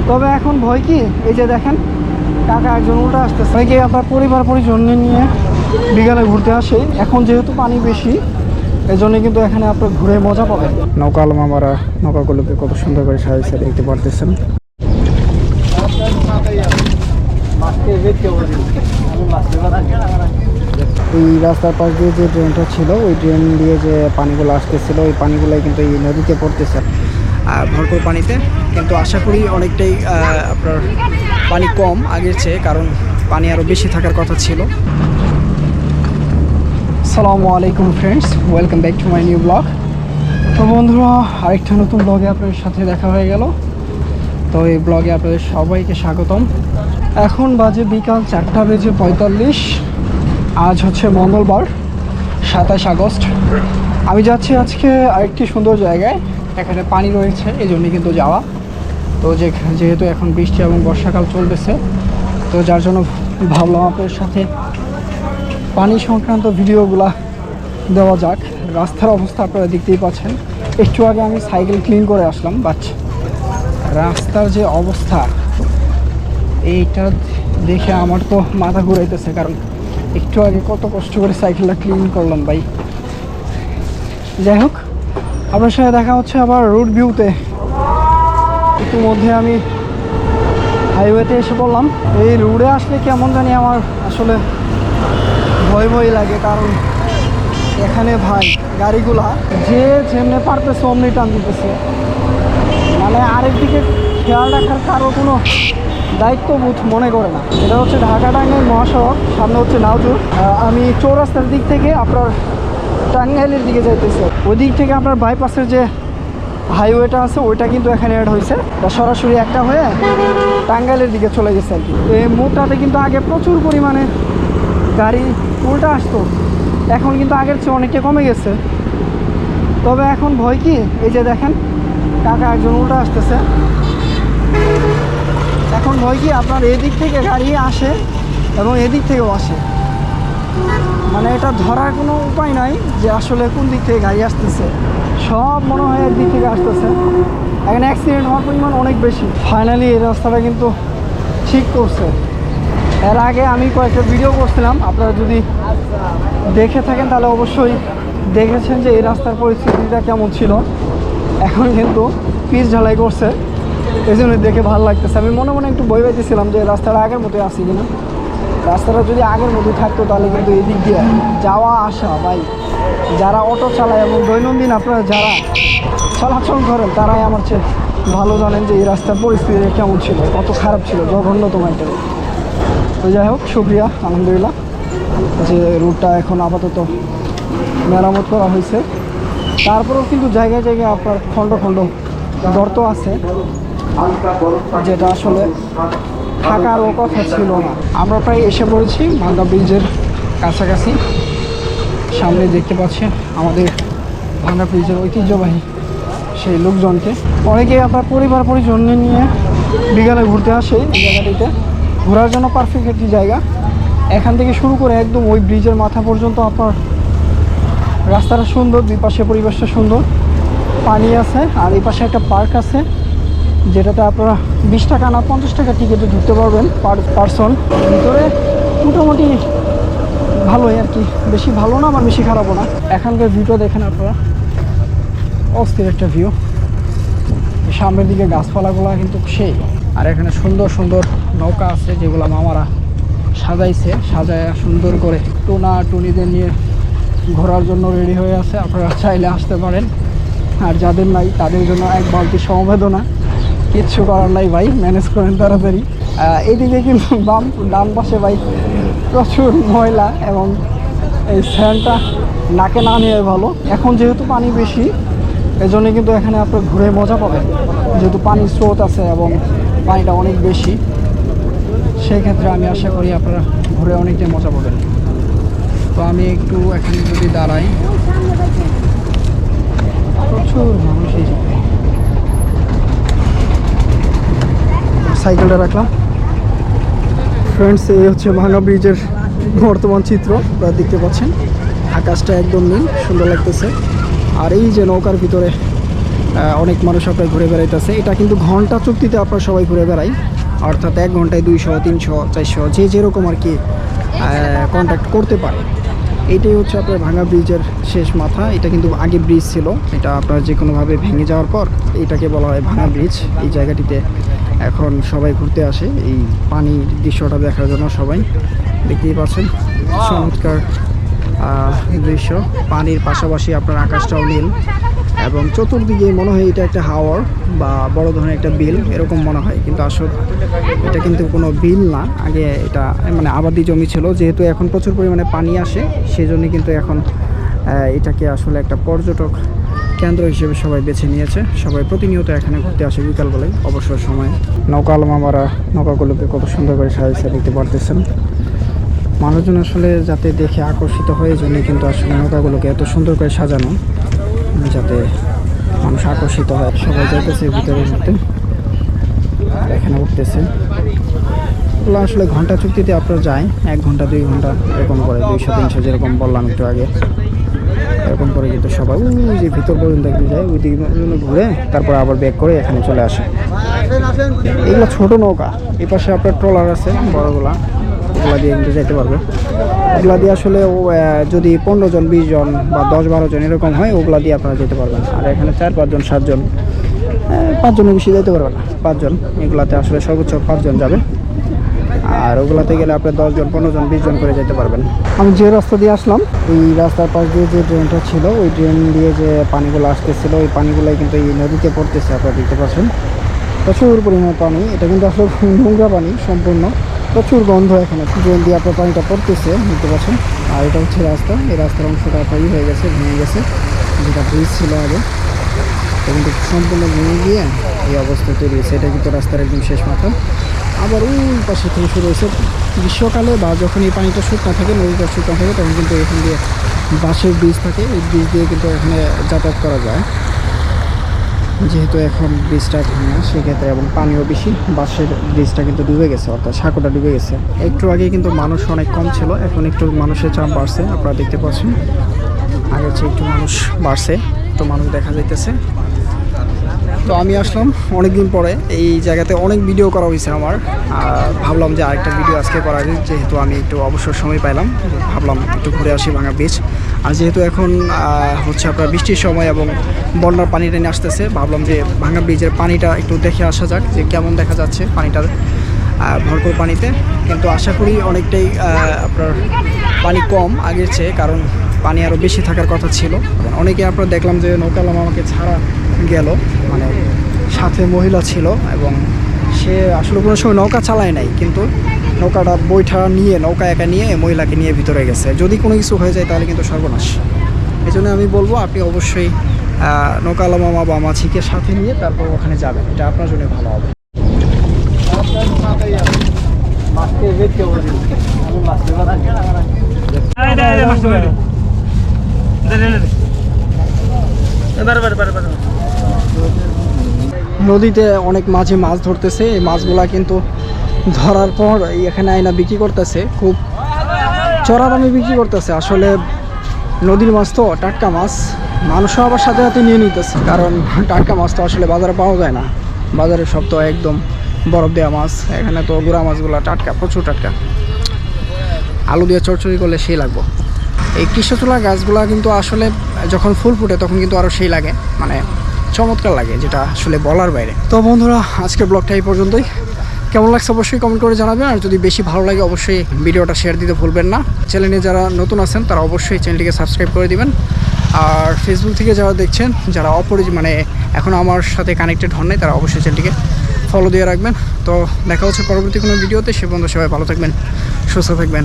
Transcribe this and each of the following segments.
তবে এখন ভয় কি, এই যে দেখেন কাকা একজন উল্টা আসতেছে। অনেকে আপনার পরিবার পরিজন নিয়ে বিকালে ঘুরতে আসে। এখন যেহেতু পানি বেশি, এই জন্য কিন্তু এখানে আপনার ঘুরে মজা পাবেন। নৌকা মামারা নৌকাগুলোকে কত সুন্দর করে সাজিয়েছে দেখতে পারতেছেন। এই রাস্তার পাশ দিয়ে যে ড্রেনটা ছিল, ওই ড্রেন দিয়ে যে পানিগুলো আসতেছিল, ওই পানিগুলোই কিন্তু এই নদীতে পড়তেছে ভরপুর পানিতে। কিন্তু আশা করি অনেকটাই আপনার পানি কম আগের চেয়ে, কারণ পানি আরও বেশি থাকার কথা ছিল। আসসালামু আলাইকুম friends, welcome back to my new blog. তো বন্ধুরা, আরেকটা নতুন ব্লগে আপনাদের সাথে দেখা হয়ে গেল। তো এই ব্লগে আপনাদের সবাইকে স্বাগতম। এখন বাজে বিকাল 4:45। আজ হচ্ছে মঙ্গলবার, 27 আগস্ট। আমি যাচ্ছি আজকে আরেকটি সুন্দর জায়গায়। এখানে পানি রয়েছে, এই জন্যই কিন্তু যাওয়া। তো যেহেতু এখন বৃষ্টি এবং বর্ষাকাল চলতেছে, তো যার জন্য ভাবলাম আপনাদের সাথে পানি সংক্রান্ত ভিডিওগুলা দেওয়া যাক। রাস্তার অবস্থা আপনারা দেখতেই পাচ্ছেন। একটু আগে আমি সাইকেল ক্লিন করে আসলাম, বাট রাস্তার যে অবস্থা, এইটা দেখে আমার তো মাথা ঘুরাইতেছে। কারণ একটু আগে কত কষ্ট করে সাইকেলটা ক্লিন করলাম ভাই। যাই হোক, আপনার সাথে দেখা হচ্ছে আবার রোড ভিউতে। ইতিমধ্যে আমি হাইওয়েতে এসে পড়লাম। এই রোডে আসলে কেমন জানি আমার আসলে ভয় ভয় লাগে, কারণ এখানে ভাই গাড়িগুলা যে যেমনি পারতেছে অমনি টান দিতেছে। মানে আরেকদিকে খেয়াল রাখার কারো কোনো দায়িত্ববোধ মনে করে না। এটা হচ্ছে ঢাকা টাঙ্গাইল মহাসড়ক, সামনে হচ্ছে নাওজুর। আমি চৌরাস্তার দিক থেকে আপনার টাঙ্গাইলের দিকে যাইতেছে। ওই দিক থেকে আপনার বাইপাসের যে হাইওয়েটা আছে, ওইটা কিন্তু এখানে অ্যাড হয়েছে। তা সরাসরি একটা হয়ে টাঙ্গাইলের দিকে চলে গেছে আর কি। তো এই মোড়টাতে কিন্তু আগে প্রচুর পরিমাণে গাড়ি উল্টা আসতো, এখন কিন্তু আগের চেয়ে অনেকটা কমে গেছে। তবে এখন ভয় কি, এই যে দেখেন কাকা একজন উল্টা আসতেছে। এখন ভয় কি, আপনার এদিক থেকে গাড়ি আসে এবং এদিক থেকেও আসে। মানে এটা ধরার কোনো উপায় নাই যে আসলে কোন দিক থেকে গাড়ি আসতেছে। সব মনে হয় একদিক থেকে আসতেছে। এখানে অ্যাক্সিডেন্ট হওয়ার পরিমাণ অনেক বেশি। ফাইনালি এই রাস্তাটা কিন্তু ঠিক করছে। এর আগে আমি কয়েকটা ভিডিও করছিলাম, আপনারা যদি দেখে থাকেন তাহলে অবশ্যই দেখেছেন যে এই রাস্তার পরিস্থিতিটা কেমন ছিল। এখন কিন্তু পিচ ঢালাই করছে, এই জন্য দেখে ভালো লাগতেছে। আমি মনে মনে একটু ভয় পাইতেছিলাম যে রাস্তাটা আগের মতোই আসি কিনা। রাস্তাটা যদি আগের মতোই থাকতো তাহলে কিন্তু এই দিক দিয়ে যাওয়া আসা ভাই, যারা অটো চালায় এবং দৈনন্দিন আপনারা যারা চলাচল করেন, তারাই আমার চেয়ে ভালো জানেন যে এই রাস্তার পরিস্থিতি কেমন ছিল, কত খারাপ ছিল, জঘন্যতম একটা। তো যাই হোক, শুক্রিয়া, আলহামদুলিল্লাহ যে রুটটা এখন আপাতত মেরামত করা হয়েছে। তারপরেও কিন্তু জায়গায় জায়গায় আপনার খণ্ড খণ্ড গর্ত আছে, যেটা আসলে থাকারও কথা ছিল না। আমরা প্রায় এসে পড়েছি ভাঙ্গা ব্রিজের কাছাকাছি। সামনে দেখতে পাচ্ছেন আমাদের ভাঙ্গা ব্রিজের ঐতিহ্যবাহী সেই লোকজনকে। অনেকেই আপনার পরিবার পরিজন নিয়ে বিকালে ঘুরতে আসে এই জায়গাটিতে। ঘোরার জন্য পারফেক্ট একটি জায়গা। এখান থেকে শুরু করে একদম ওই ব্রিজের মাথা পর্যন্ত আপনার রাস্তাটা সুন্দর, দুই পাশে পরিবেশটা সুন্দর, পানি আছে। আর এই পাশে একটা পার্ক আছে, যেটাতে আপনারা 20 টাকা না 50 টাকা টিকিটে ঢুকতে পারবেন পার পারসন। ভিতরে মোটামুটি ভালোই আর কি, বেশি ভালো না আবার বেশি খারাপও না। এখানকার ভিউটা দেখেন আপনারা, অস্থির একটা ভিউ। সামনের দিকে গাছপালাগুলো কিন্তু সেই। আর এখানে সুন্দর সুন্দর নৌকা আছে, যেগুলো মামারা সাজাইছে, সাজায় সুন্দর করে টোনা টুনিদের নিয়ে ঘোরার জন্য রেডি হয়ে আছে। আপনারা চাইলে আসতে পারেন। আর যাদের নাই তাদের জন্য এক বালতি সমবেদনা, কিচ্ছু করার নাই ভাই, ম্যানেজ করেন তাড়াতাড়ি। এইদিকে কিন্তু ডান পাশে ভাই প্রচুর ময়লা, এবং এই স্যান্ডটা নাকে না নিয়ে ভালো। এখন যেহেতু পানি বেশি, এই জন্যে কিন্তু এখানে আপনার ঘুরে মজা পাবেন। যেহেতু পানির স্রোত আছে এবং পানিটা অনেক বেশি, সেই ক্ষেত্রে আমি আশা করি আপনারা ঘুরে অনেকটাই মজা পাবেন। তো আমি একটু এখানে যদি দাঁড়াই, প্রচুর মানুষ এই জায়গায়। সাইকেলটা রাখলাম। ফ্রেন্ডস, এই হচ্ছে ভাঙ্গা ব্রিজের বর্তমান চিত্র। আপনারা দেখতে পাচ্ছেন আকাশটা একদম নীল, সুন্দর লাগতেছে। আর এই যে নৌকার ভিতরে অনেক মানুষ আপনার ঘুরে বেড়াইতেছে। এটা কিন্তু ঘন্টা চুক্তিতে আপনার সবাই ঘুরে বেড়ায়, অর্থাৎ 1 ঘন্টায় 200, 300, 400 যে যেরকম আর কি কন্ট্যাক্ট করতে পারে। এইটাই হচ্ছে আপনার ভাঙা ব্রিজের শেষ মাথা। এটা কিন্তু আগে ব্রিজ ছিল, এটা আপনার যে কোনোভাবে ভেঙে যাওয়ার পর এটাকে বলা হয় ভাঙা ব্রিজ। এই জায়গাটিতে এখন সবাই ঘুরতে আসে এই পানির দৃশ্যটা দেখার জন্য। সবাই দেখতেই পাচ্ছেন চমৎকার দৃশ্য, পানির পাশাপাশি আপনার আকাশটাও নীল এবং চতুর্দিকে মনে হয় এটা একটা হাওর বা বড় ধরনের একটা বিল এরকম মনে হয়, কিন্তু আসলে এটা কিন্তু কোনো বিল না। আগে এটা মানে আবাদি জমি ছিল, যেহেতু এখন প্রচুর পরিমাণে পানি আসে সেই জন্য কিন্তু এখন এটাকে আসলে একটা পর্যটক কেন্দ্র হিসেবে সবাই বেছে নিয়েছে। সবাই প্রতিনিয়ত এখানে ঘুরতে আসে বিকালবেলায় অবসর সময়ে। নৌকা মামারা নৌকাগুলোকে কত সুন্দর করে সাজিয়ে দেখতে পারতেছেন। মানুষজন আসলে যাতে দেখে আকর্ষিত হয়ে জন্য কিন্তু আসলে নৌকাগুলোকে এত সুন্দর করে সাজানো, যাতে মানুষ আকর্ষিত হয়। সবাই যাইতেছে ভিতরে ঘুরতে, এখানে উঠতেছে। ওগুলো আসলে ঘন্টা চুক্তিতে আপনার যায় 1 ঘন্টা 2 ঘন্টা এরকম করে, 200 300 যেরকম বললাম একটু আগে, এরকম করে কিন্তু সবাই ওই যে ভিতর পর্যন্ত একটু যায়, ওই দিকে ঘুরে তারপর আবার ব্যাক করে এখানে চলে আসে। এগুলো ছোট নৌকা, এই পাশে আপনার ট্রলার আছে বড়গুলা, ওগুলা দিয়ে কিন্তু যেতে পারবে। ওগুলা দিয়ে আসলে যদি 15 জন 20 জন বা 10-12 জন এরকম হয়, ওগুলা দিয়ে আপনারা যেতে পারবেন। আর এখানে 4-5 জন 7 জন 5 জনের বেশি যেতে পারবে না, 5 জন। এগুলাতে আসলে সর্বোচ্চ 5 জন যাবে, আর ওগুলাতে গেলে আপনার 10 জন 15 জন 20 জন করে যেতে পারবেন। আমি যে রাস্তা দিয়ে আসলাম, এই রাস্তার পাশ দিয়ে যে ড্রেনটা ছিল, ওই ড্রেন দিয়ে যে পানিগুলো আসতেছিল, ওই পানিগুলোই কিন্তু এই নদীতে পড়তেছে। আপনারা দেখতে পাচ্ছেন প্রচুর পরিমাণে পানি। এটা কিন্তু আসলে নোংরা পানি সম্পূর্ণ, প্রচুর গন্ধ এখানে। ড্রেন দিয়ে আপনার পানিটা পড়তেছে, দেখতে পাচ্ছেন। আর এটা হচ্ছে রাস্তা, এই রাস্তার অংশটা আপনার হয়ে গেছে, ভেঙে গেছে। যেটা ব্রিজ ছিল আগে, এটা কিন্তু সম্পূর্ণ ভেঙে গিয়ে এই অবস্থা তৈরি হয়েছে। এটা কিন্তু রাস্তার একদম শেষ মাথা। আবার ওই পাশে থেকে শুরু হয়েছে। গ্রীষ্মকালে বা যখন এই পানিটা শুকনো থাকে, নদীটা শুকনো থাকে, তখন কিন্তু এখান দিয়ে বাঁশের ব্রিজ থাকে, এই ব্রিজ দিয়ে কিন্তু এখানে যাতায়াত করা যায়। যেহেতু এখন ব্রিজটা ভাঙা সেক্ষেত্রে এবং পানিও বেশি, বাঁশের ব্রিজটা কিন্তু ডুবে গেছে, অর্থাৎ সাঁকোটা ডুবে গেছে। একটু আগে কিন্তু মানুষ অনেক কম ছিল, এখন একটু মানুষের চাপ বাড়ছে। আপনারা দেখতে পাচ্ছেন আগের চেয়ে একটু মানুষ বাড়ছে, একটু মানুষ দেখা যাইতেছে। তো আমি আসলাম অনেকদিন পরে এই জায়গাতে, অনেক ভিডিও করা হয়েছে আমার। ভাবলাম যে আরেকটা ভিডিও আজকে করা যায়, যেহেতু আমি একটু অবসর সময় পাইলাম, ভাবলাম একটু ঘুরে আসি ভাঙা ব্রিজ। আর যেহেতু এখন হচ্ছে আপনার বৃষ্টির সময় এবং বন্যার পানি টেনে আসতেছে, ভাবলাম যে ভাঙা ব্রিজের পানিটা একটু দেখে আসা যাক যে কেমন দেখা যাচ্ছে পানিটার ভরপুর পানিতে। কিন্তু আশা করি অনেকটাই আপনার পানি কম আগের চেয়ে, কারণ পানি আরও বেশি থাকার কথা ছিল। অনেকে আপনার দেখলাম যে নৌকালাম আমাকে ছাড়া গেল, মানে সাথে মহিলা ছিল এবং সে আসলে কোনো সময় নৌকা চালায় নাই, কিন্তু নৌকাটা বৈঠা নিয়ে, নৌকা একা নিয়ে মহিলাকে নিয়ে ভিতরে গেছে। যদি কোনো কিছু হয়ে যায় তাহলে কিন্তু সর্বনাশ। এই জন্য আমি বলবো আপনি অবশ্যই নৌকালা মামা বা মাছিকে সাথে নিয়ে তারপর ওখানে যাবেন, এটা আপনার জন্য ভালো হবে। নদীতে অনেক মাঝে মাছ ধরতেছে, এই মাছগুলা কিন্তু ধরার পর এখানে আয়না বিক্রি করতেছে, খুব চড়া দামে বিক্রি করতেছে। আসলে নদীর মাছ তো টাটকা মাছ, মানুষও আবার সাথে সাথে নিয়ে নিতেছে, কারণ টাটকা মাছ তো আসলে বাজারে পাওয়া যায় না। বাজারে সব তো একদম বরফ দেওয়া মাছ, এখানে তো গুঁড়া মাছগুলো টাটকা, প্রচুর টাটকা। আলু দিয়ে চড়চড়ি করলে সেই লাগবো। এই কৃষ্ণচূড়া গাছগুলা কিন্তু আসলে যখন ফুল ফুটে তখন কিন্তু আরও সেই লাগে, মানে চমৎকার লাগে, যেটা আসলে বলার বাইরে। তো বন্ধুরা, আজকের ব্লগটা এই পর্যন্তই। কেমন লাগছে অবশ্যই কমেন্ট করে জানাবেন, আর যদি বেশি ভালো লাগে অবশ্যই ভিডিওটা শেয়ার দিতে ভুলবেন না। চ্যানেলে যারা নতুন আছেন তারা অবশ্যই চ্যানেলটিকে সাবস্ক্রাইব করে দিবেন। আর ফেসবুক থেকে যারা দেখছেন, যারা মানে এখন আমার সাথে কানেক্টেড হন নাই, তারা অবশ্যই চ্যানেলটিকে ফলো দিয়ে রাখবেন। তো দেখা হচ্ছে পরবর্তী কোনো ভিডিওতে। সে পর্যন্ত সবাই ভালো থাকবেন, সুস্থ থাকবেন।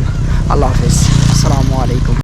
আল্লাহ হাফিজ, আসসালামু আলাইকুম।